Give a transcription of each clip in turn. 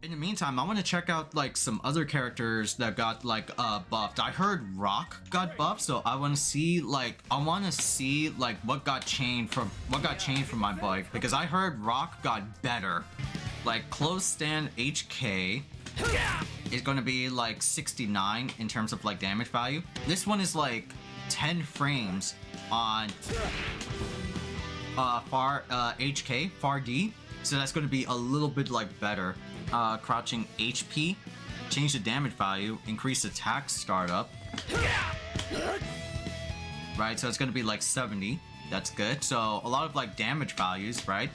In the meantime, I want to check out like some other characters that got like buffed. I heard Rock got buffed, so I want to see like what got changed from my boy, because I heard Rock got better. Like close stand HK is going to be like 69 in terms of like damage value. This one is like 10 frames on HK far D, so that's going to be a little bit like better. Crouching HP, change the damage value, increase attack startup. Right, so it's gonna be like 70. That's good. So a lot of like damage values, right?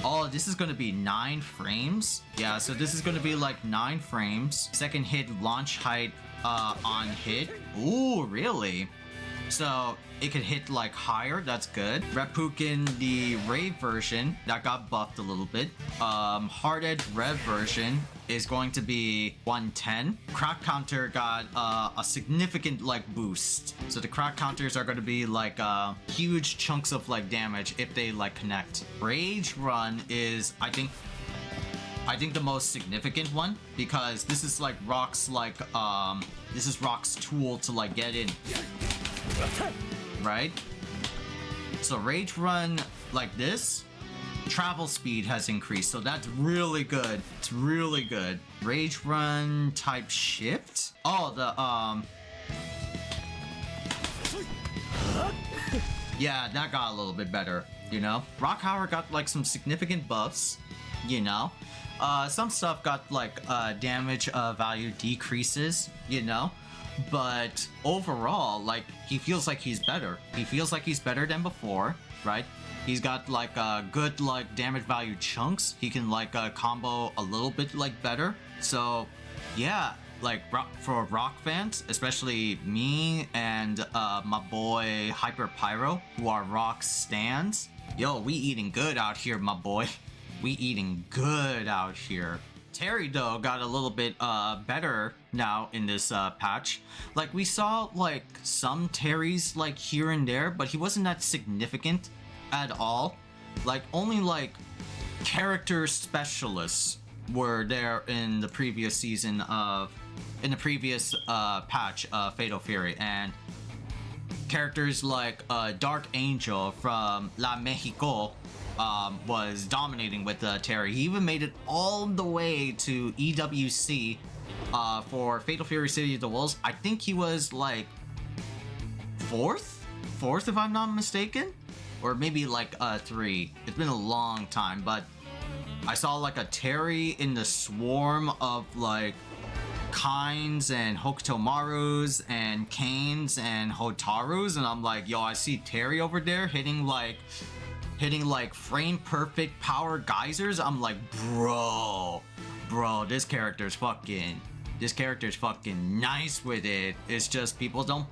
Oh, this is gonna be 9 frames. Yeah, so this is gonna be like 9 frames. Second hit launch height on hit. Ooh, really? So it could hit like higher, that's good. Reppuken, the Rave version, that got buffed a little bit. Hard Edge Rev version is going to be 110. Crack counter got a significant like boost. So the crack counters are going to be like huge chunks of like damage if they like connect. Rage Run is, I think the most significant one, because this is like Rock's like this is Rock's tool to like get in. Right? So Rage Run like this, travel speed has increased, so that's really good. It's really good. Rage Run type shift. Oh, the yeah, that got a little bit better, you know? Rock Power got like some significant buffs, you know? Some stuff got like damage value decreases, you know? But overall, like, he feels like he's better. He feels like he's better than before, right? He's got like good like damage value chunks. He can like combo a little bit like better. So yeah, like for Rock fans, especially me and my boy Hyper Pyro, who are Rock stans, yo, we eating good out here, my boy. We eating good out here. Terry though got a little bit better now in this patch. Like we saw like some Terrys like here and there, but he wasn't that significant at all. Like only like character specialists were there in the previous season patch of Fatal Fury, and characters like Dark Angel from La Mexico was dominating with Terry. He even made it all the way to EWC for Fatal Fury City of the Wolves. I think he was like fourth if I'm not mistaken, or maybe like 3. It's been a long time, but I saw like a Terry in the swarm of like Kynes and Hokutomarus and Kanes and Hotarus, and I'm like, yo, I see Terry over there hitting like frame perfect power geysers. I'm like, bro, this character's fucking nice with it. It's just people don't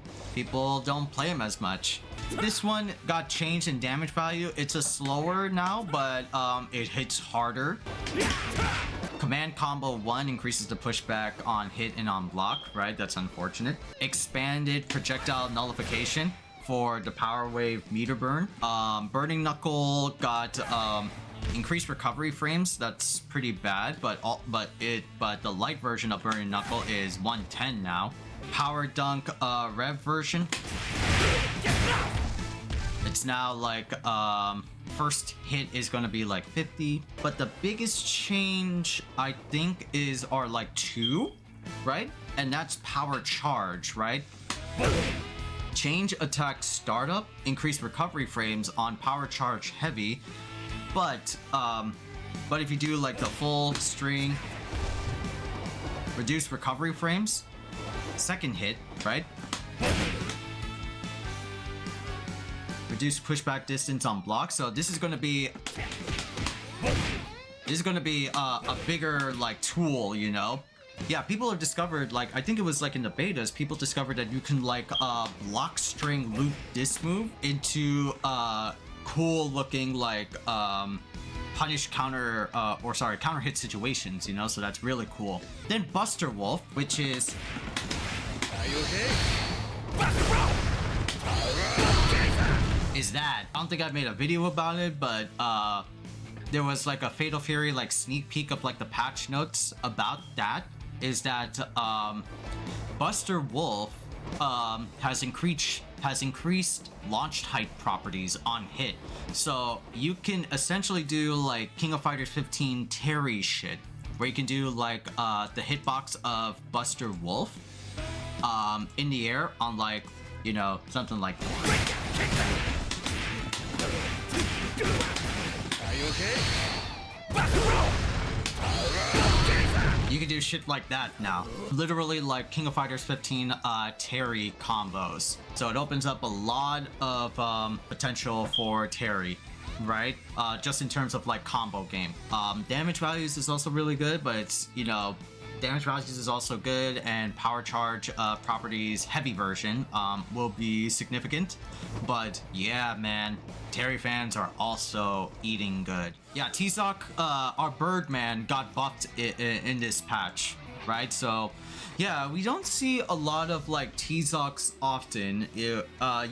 play him as much. This one got changed in damage value. It's a slower now, but it hits harder. Command combo 1 increases the pushback on hit and on block, right? That's unfortunate. Expanded projectile nullification for the power wave meter burn. Burning Knuckle got increased recovery frames. That's pretty bad, but the light version of Burning Knuckle is 110 now. Power Dunk Rev version, it's now like first hit is gonna be like 50, but the biggest change I think is our like 2, right? And that's Power Charge, right? Change attack startup, increase recovery frames on Power Charge heavy, but if you do like the full string, reduce recovery frames, second hit, right? Reduce pushback distance on block. So this is gonna be a bigger like tool, you know? Yeah, people have discovered, like, I think it was like in the betas, people discovered that you can like block string loop this move into cool looking like punish counter counter hit situations, you know, so that's really cool. Then Buster Wolf, which is, Are you okay? is that I don't think I've made a video about it, but there was like a Fatal Fury like sneak peek of like the patch notes about that is that Buster Wolf has increased launched height properties on hit. So you can essentially do like King of Fighters 15 Terry shit, where you can do like the hitbox of Buster Wolf in the air on like, you know, something like that. Are you okay? You can do shit like that now. Literally like King of Fighters 15 Terry combos. So it opens up a lot of potential for Terry, right? Just in terms of like combo game. Damage values is also really good, but it's, you know, damage values is also good, and power charge properties heavy version will be significant. But yeah, man, Terry fans are also eating good. Yeah, T-Zoc, our Birdman, got buffed in this patch, right? So yeah, we don't see a lot of like T-Zocs often. You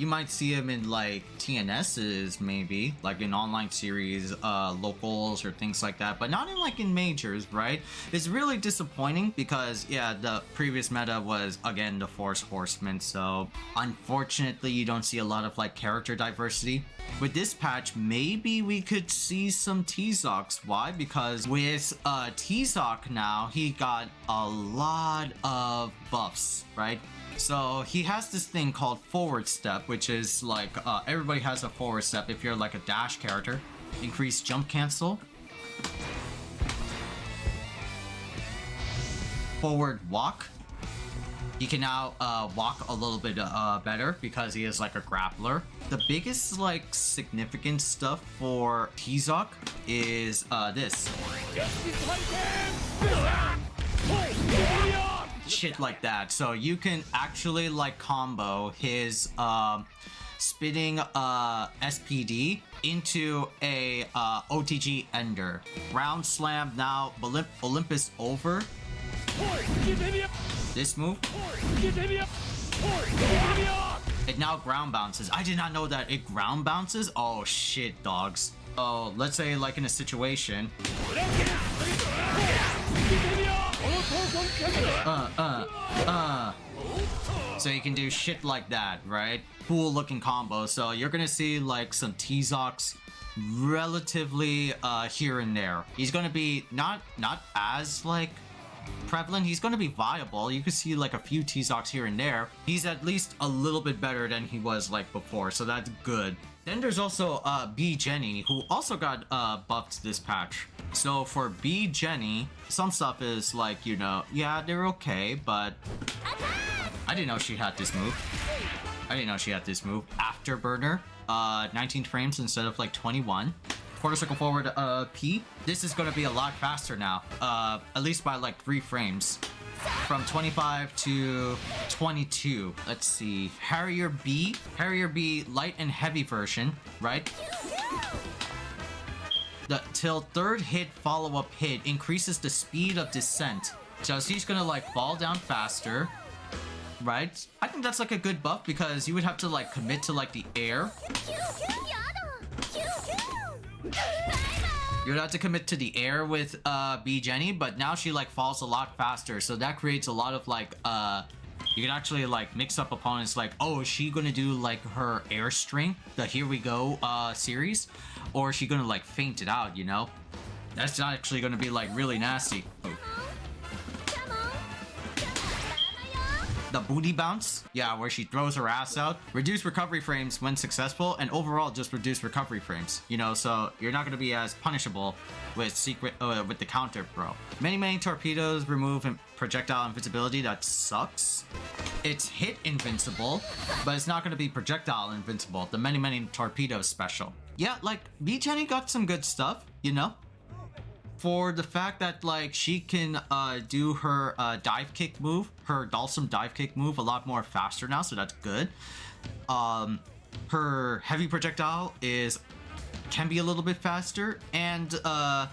might see him in like TNSs, maybe like in online series, locals or things like that, but not in like in majors, right? It's really disappointing because yeah, the previous meta was again the Force Horsemen, so unfortunately you don't see a lot of like character diversity. With this patch, maybe we could see some T-Zocs. Why? Because with T-Zoc now, he got a lot of buffs, right? So he has this thing called forward step, which is like everybody has a forward step if you're like a dash character. Increased jump cancel. Forward walk. He can now walk a little bit better because he is like a grappler. The biggest like significant stuff for T-Zoc is this. Shit like that. So you can actually like combo his spinning SPD into a OTG ender. Round slam now, Olympus over. This move, it now ground bounces. I did not know that it ground bounces. Oh shit, dogs. Oh, let's say like in a situation. So you can do shit like that, right? Cool looking combo. So you're gonna see like some T-Zocs relatively here and there. He's gonna be not as like prevalent. He's going to be viable. You can see like a few T-Zocs here and there. He's at least a little bit better than he was like before, so that's good. Then there's also B Jenny, who also got buffed this patch. So for B Jenny, some stuff is like, you know, yeah, they're okay, but I didn't know she had this move. Afterburner, 19 frames instead of like 21. Quarter circle forward P. This is going to be a lot faster now, at least by like 3 frames. From 25 to 22. Let's see. Harrier B light and heavy version, right? The till third hit follow-up hit increases the speed of descent. So he's gonna like fall down faster, right? I think that's like a good buff because you would have to like commit to like the air. You would have to commit to the air with B Jenny, but now she like falls a lot faster, so that creates a lot of like you can actually like mix up opponents like, oh, is she gonna do like her air string, the Here We Go series, or is she gonna like feint it out, you know? That's actually gonna be like really nasty. Oh. The booty bounce, yeah, where she throws her ass out. Reduce recovery frames when successful, and overall just reduce recovery frames. You know, so you're not going to be as punishable with with the counter pro. Many torpedoes remove projectile invincibility. That sucks. It's hit invincible, but it's not going to be projectile invincible. The many torpedoes special. Yeah, like B Jenny got some good stuff, you know. For the fact that like she can do her dive kick move, her Dalsum dive kick move a lot more faster now, so that's good. Her heavy projectile can be a little bit faster, and the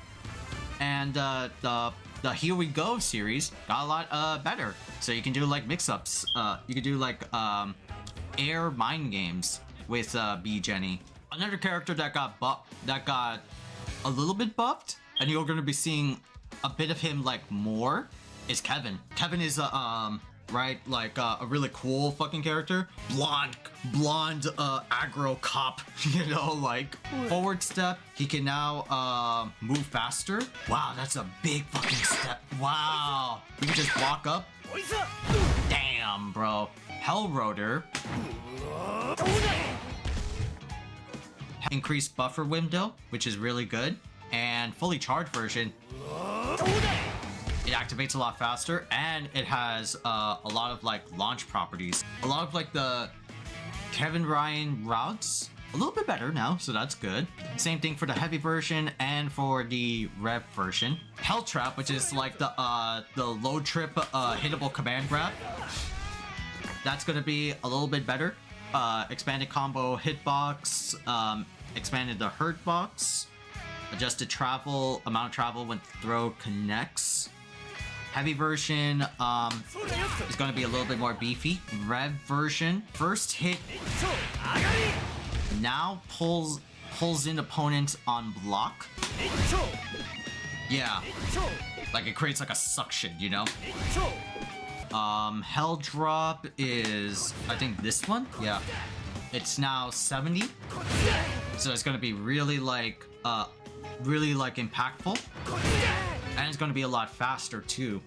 Here We Go series got a lot better. So you can do like mix-ups. You can do like air mind games with B Jenny. Another character that got a little bit buffed, and you're gonna be seeing a bit of him like more, is Kevin. Kevin is a right, like a really cool fucking character. Blonde aggro cop, you know, like forward step. He can now move faster. Wow, that's a big fucking step. Wow, we can just walk up. Damn, bro. Hellrotor. Increased buffer window, which is really good. And fully charged version, it activates a lot faster, and it has a lot of like launch properties. A lot of like the Kevin Ryan routes, a little bit better now, so that's good. Same thing for the heavy version and for the rev version. Hell Trap, which is like the low trip hittable command grab, that's gonna be a little bit better. Expanded combo hitbox, expanded the hurt box, adjusted travel, amount of travel when throw connects. Heavy version is going to be a little bit more beefy. Rev version, first hit now pulls in opponents on block. Yeah, like it creates like a suction, you know. Hell Drop is, I think this one. Yeah, it's now 70, so it's going to be really like impactful, and it's going to be a lot faster too.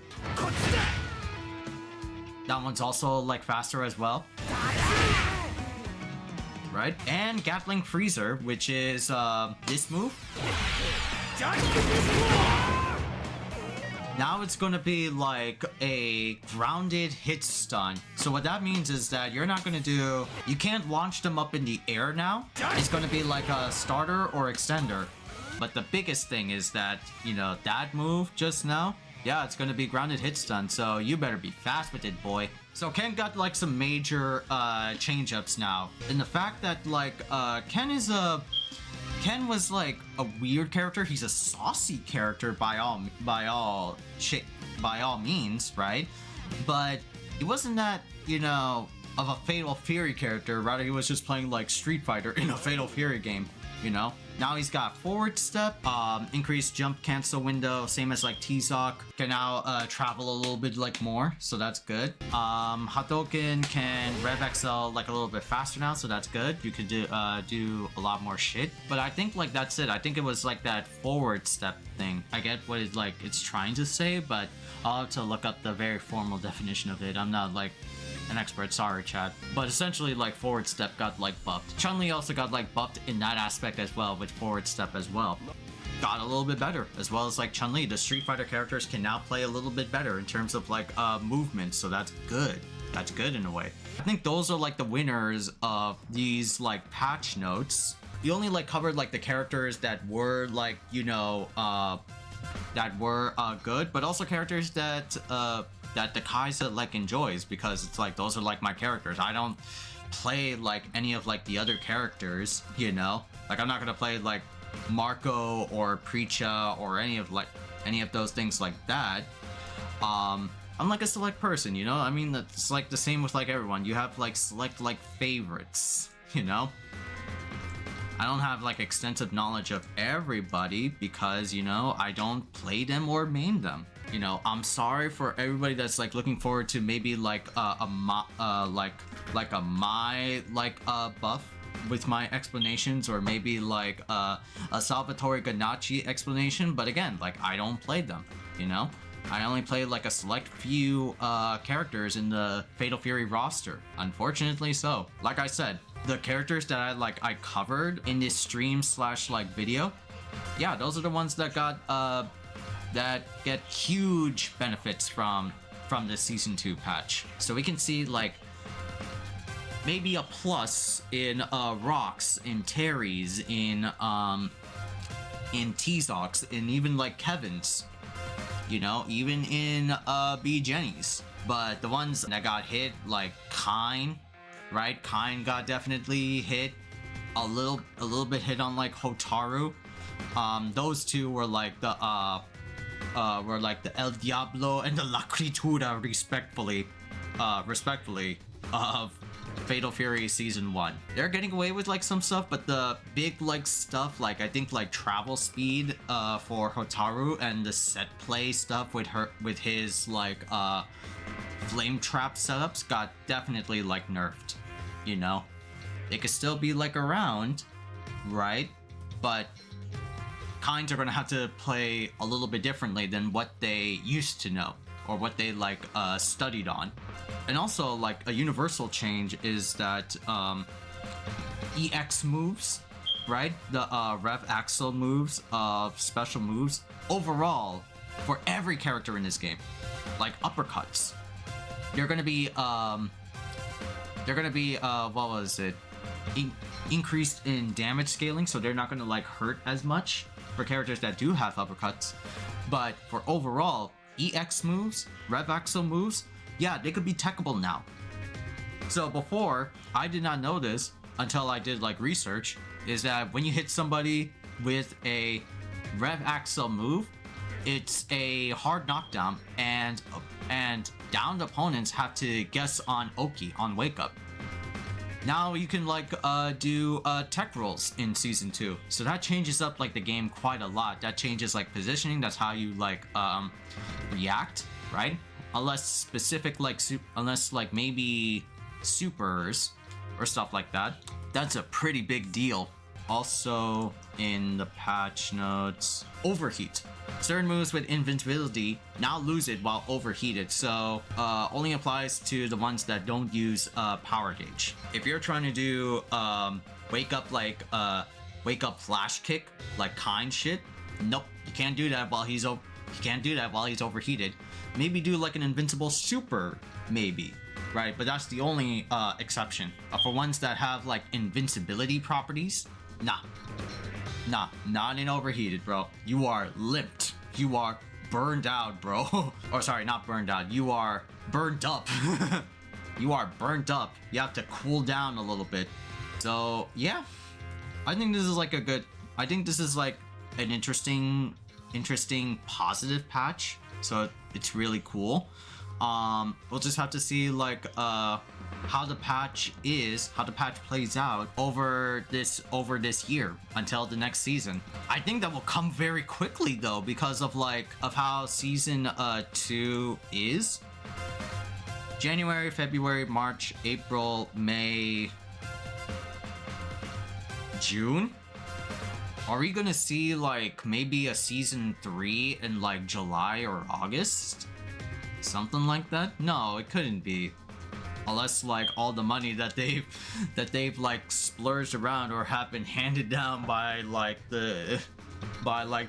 That one's also like faster as well, right? And Gatling Freezer, which is this move. Now it's going to be like a grounded hit stun. So what that means is that you're not going to do, you can't launch them up in the air now. It's going to be like a starter or extender. But the biggest thing is that, you know, that move just now, yeah, it's going to be grounded hit stun. So you better be fast with it, boy. So Ken got like some major change-ups now. And the fact that like Ken was like a weird character. He's a saucy character by all means, right? But he wasn't that, you know, of a Fatal Fury character. Rather, he was just playing like Street Fighter in a Fatal Fury game, you know? Now he's got forward step, increased jump cancel window, same as like T-Zoc. Can now travel a little bit like more, so that's good. Hadouken can Rev XL like a little bit faster now, so that's good. You could do a lot more shit. But I think like that's it. I think it was like that forward step thing. I get what it's trying to say, but I'll have to look up the very formal definition of it. I'm not like an expert, sorry chat. But essentially like forward step got like buffed. Chun-Li also got like buffed in that aspect as well, with forward step as well. Got a little bit better, as well as like Chun-Li. The Street Fighter characters can now play a little bit better in terms of like movement, so that's good. That's good in a way. I think those are like the winners of these like patch notes. We only like covered like the characters that were like, you know, that were good, but also characters that the Khaiza like enjoys, because it's like those are like my characters. I don't play like any of like the other characters, you know, like I'm not gonna play like Marco or Preacha or any of those things like that. I'm like a select person, you know. I mean, that's like the same with like everyone. You have like select like favorites, you know. I don't have like extensive knowledge of everybody because, you know, I don't play them or main them. You know, I'm sorry for everybody that's like looking forward to maybe like a buff with my explanations, or maybe like a Salvatore Ganacci explanation. But again, like I don't play them, you know. I only play like a select few characters in the Fatal Fury roster. Unfortunately so. Like I said, the characters that I covered in this stream / like video, yeah, those are the ones that got that get huge benefits from the season 2 patch. So we can see like maybe a plus in Rocks, in Terry's, in T-Zocs, in even like Kevin's, you know, even in B Jenny's. But the ones that got hit, like Kine, right? Kine got definitely hit. A little bit hit on like Hotaru. Those two were like the El Diablo and the La Criatura respectfully of Fatal Fury Season 1. They're getting away with like some stuff, but the big like stuff, like I think like travel speed for Hotaru and the set play stuff with his like flame trap setups got definitely like nerfed, you know? They could still be like around, right? But kinds are gonna have to play a little bit differently than what they used to know or what they like studied on. And also like a universal change is that EX moves, right? The Rev Axel moves of special moves overall for every character in this game, like uppercuts, they're gonna be what was it? Increased in damage scaling, so they're not gonna like hurt as much for characters that do have uppercuts. But for overall EX moves, Rev Axel moves, yeah, they could be techable now. So before, I did not know this until I did like research, is that when you hit somebody with a Rev Axel move, it's a hard knockdown, and downed opponents have to guess on Oki, on Wake Up. Now you can like do tech rolls in Season 2, so that changes up like the game quite a lot. That changes like positioning, that's how you like react, right? Unless specific like unless like maybe supers or stuff like that. That's a pretty big deal. Also in the patch notes, overheat. Certain moves with invincibility now lose it while overheated, so only applies to the ones that don't use power gauge. If you're trying to do wake up flash kick like kind shit, nope, you can't do that while he's overheated. Maybe do like an invincible super, maybe, right? But that's the only exception. For ones that have like invincibility properties, nah, not in overheated, bro. You are limped. You are burned out, bro. Or sorry, not burned out. You are burned up. You are burnt up. You have to cool down a little bit. So yeah, I think this is like an interesting positive patch. So it's really cool. We'll just have to see like how the patch plays out over this year until the next season. I think that will come very quickly though, because of how season 2 is. January, February, March, April, May, June. Are we gonna see like maybe a season 3 in like July or August? Something like that? No, it couldn't be. Unless like all the money that they've like splurged around or have been handed down by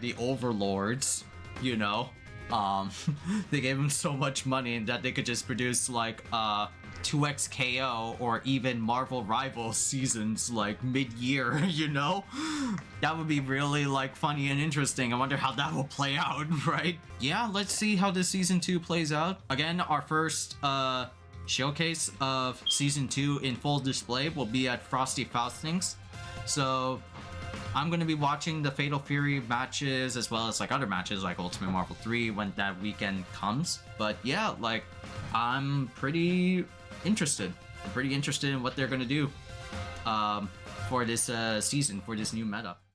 the overlords, you know. They gave them so much money that they could just produce like 2x KO or even Marvel Rivals seasons like mid-year, you know? That would be really like funny and interesting. I wonder how that will play out, right? Yeah, let's see how this season 2 plays out. Again, our first showcase of season 2 in full display will be at Frosty Faustings. So I'm going to be watching the Fatal Fury matches as well as like other matches like Ultimate Marvel 3 when that weekend comes. But yeah, like I'm pretty interested. I'm pretty interested in what they're going to do for this season, for this new meta.